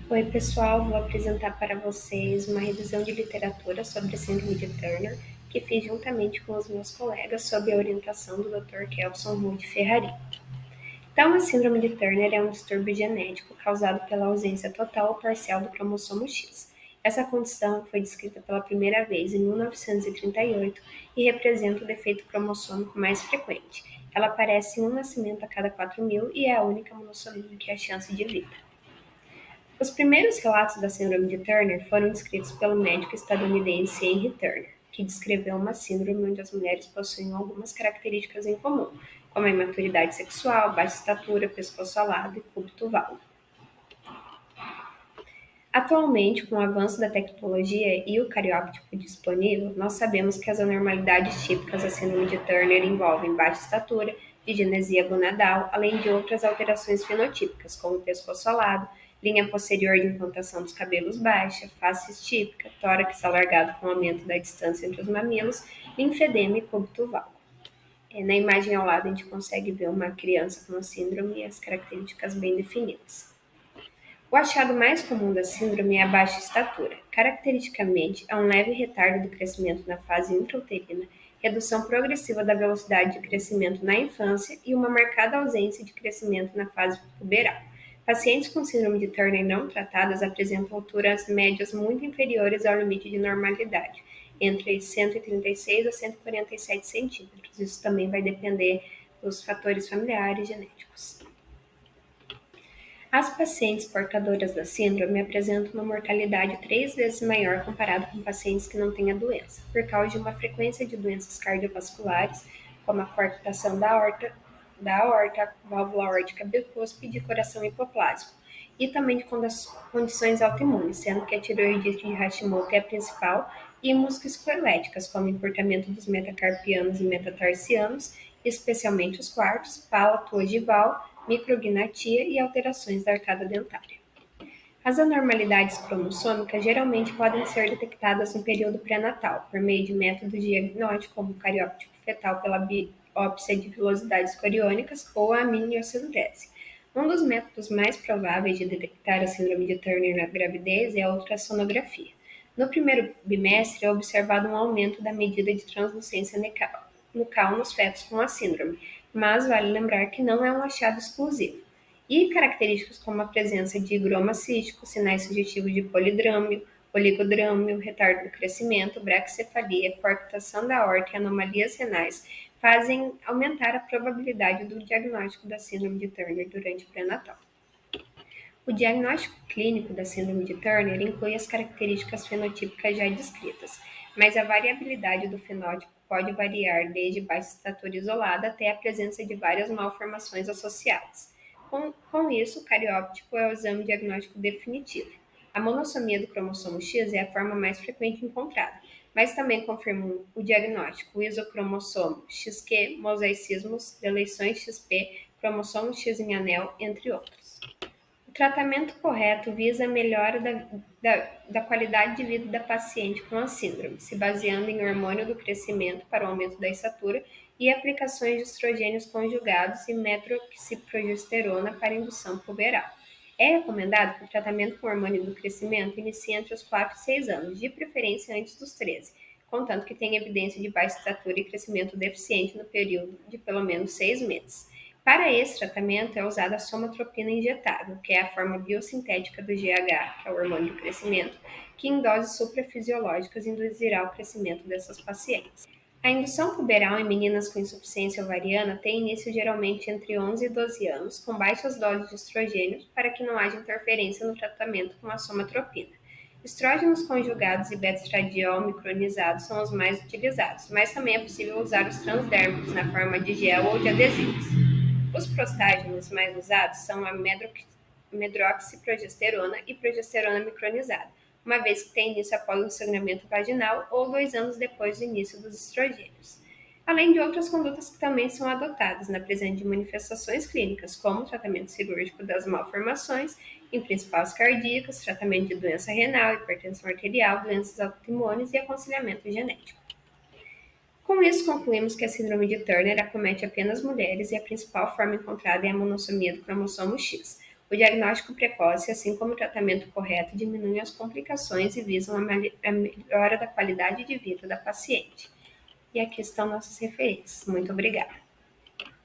Oi, pessoal, vou apresentar para vocês uma revisão de literatura sobre a síndrome de Turner, que fiz juntamente com os meus colegas sob a orientação do Dr. Kelson Rude Ferrari. Então, a síndrome de Turner é um distúrbio genético causado pela ausência total ou parcial do cromossomo X. Essa condição foi descrita pela primeira vez em 1938 e representa o defeito cromossômico mais frequente. Ela aparece em um nascimento a cada 4.000 e é a única monossomia que há chance de vida. Os primeiros relatos da síndrome de Turner foram descritos pelo médico estadunidense Henry Turner, que descreveu uma síndrome onde as mulheres possuem algumas características em comum, como a imaturidade sexual, baixa estatura, pescoço alado e cúbito válido. Atualmente, com o avanço da tecnologia e o cariótipo disponível, nós sabemos que as anormalidades típicas da síndrome de Turner envolvem baixa estatura, digenesia gonadal, além de outras alterações fenotípicas, como pescoço alado, linha posterior de implantação dos cabelos baixa, face estípica, tórax alargado com aumento da distância entre os mamilos, linfedema e cúbito válido. Na imagem ao lado, a gente consegue ver uma criança com a síndrome e as características bem definidas. O achado mais comum da síndrome é a baixa estatura. Caracteristicamente, há um leve retardo do crescimento na fase intrauterina, redução progressiva da velocidade de crescimento na infância e uma marcada ausência de crescimento na fase puberal. Pacientes com síndrome de Turner não tratadas apresentam alturas médias muito inferiores ao limite de normalidade, entre 136 a 147 centímetros. Isso também vai depender dos fatores familiares e genéticos. As pacientes portadoras da síndrome apresentam uma mortalidade 3 vezes maior comparado com pacientes que não têm a doença, por causa de uma frequência de doenças cardiovasculares, como a coarctação da aorta, válvula aórtica bicúspide e coração hipoplásico, e também de condições autoimunes, sendo que a tireoidite de Hashimoto é a principal, e musculoesqueléticas, como encurtamento dos metacarpianos e metatarsianos, especialmente os quartos, palato ogival, micrognatia e alterações da arcada dentária. As anormalidades cromossômicas geralmente podem ser detectadas no período pré-natal, por meio de métodos diagnósticos como o cariótipo fetal pela biópsia de vilosidades coriônicas ou a amniocentese. Um dos métodos mais prováveis de detectar a síndrome de Turner na gravidez é a ultrassonografia. No primeiro bimestre é observado um aumento da medida de translucência nucal nos fetos com a síndrome, mas vale lembrar que não é um achado exclusivo. E características como a presença de higroma cístico, sinais sugestivos de polidrômio, oligodrômio, retardo do crescimento, braquicefalia, coarctação da aorta e anomalias renais fazem aumentar a probabilidade do diagnóstico da síndrome de Turner durante o pré-natal. O diagnóstico clínico da síndrome de Turner inclui as características fenotípicas já descritas, mas a variabilidade do fenótipo pode variar desde baixa estatura isolada até a presença de várias malformações associadas. Com isso, o cariótipo é o exame diagnóstico definitivo. A monossomia do cromossomo X é a forma mais frequente encontrada, mas também confirmam o diagnóstico o isocromossomo XQ, mosaicismos, deleções XP, cromossomo X em anel, entre outros. O tratamento correto visa a melhora da qualidade de vida da paciente com a síndrome, se baseando em hormônio do crescimento para o aumento da estatura e aplicações de estrogênios conjugados e metroxiprogesterona para indução puberal. É recomendado que o tratamento com hormônio do crescimento inicie entre os 4 e 6 anos, de preferência antes dos 13, contanto que tenha evidência de baixa estatura e crescimento deficiente no período de pelo menos 6 meses. Para esse tratamento é usada a somatropina injetável, que é a forma biosintética do GH, que é o hormônio do crescimento, que em doses suprafisiológicas induzirá o crescimento dessas pacientes. A indução puberal em meninas com insuficiência ovariana tem início geralmente entre 11 e 12 anos, com baixas doses de estrogênios, para que não haja interferência no tratamento com a somatropina. Estrógenos conjugados e beta-estradiol micronizados são os mais utilizados, mas também é possível usar os transdérmicos na forma de gel ou de adesivos. Os prostágenos mais usados são a medroxiprogesterona e progesterona micronizada, uma vez que tem início após o sangramento vaginal ou 2 anos depois do início dos estrogênios. Além de outras condutas que também são adotadas na presença de manifestações clínicas, como o tratamento cirúrgico das malformações, em principais cardíacas, tratamento de doença renal, hipertensão arterial, doenças autoimunes e aconselhamento genético. Com isso, concluímos que a síndrome de Turner acomete apenas mulheres e a principal forma encontrada é a monossomia do cromossomo X. O diagnóstico precoce, assim como o tratamento correto, diminuem as complicações e visam a melhora da qualidade de vida da paciente. E aqui estão nossas referências. Muito obrigada.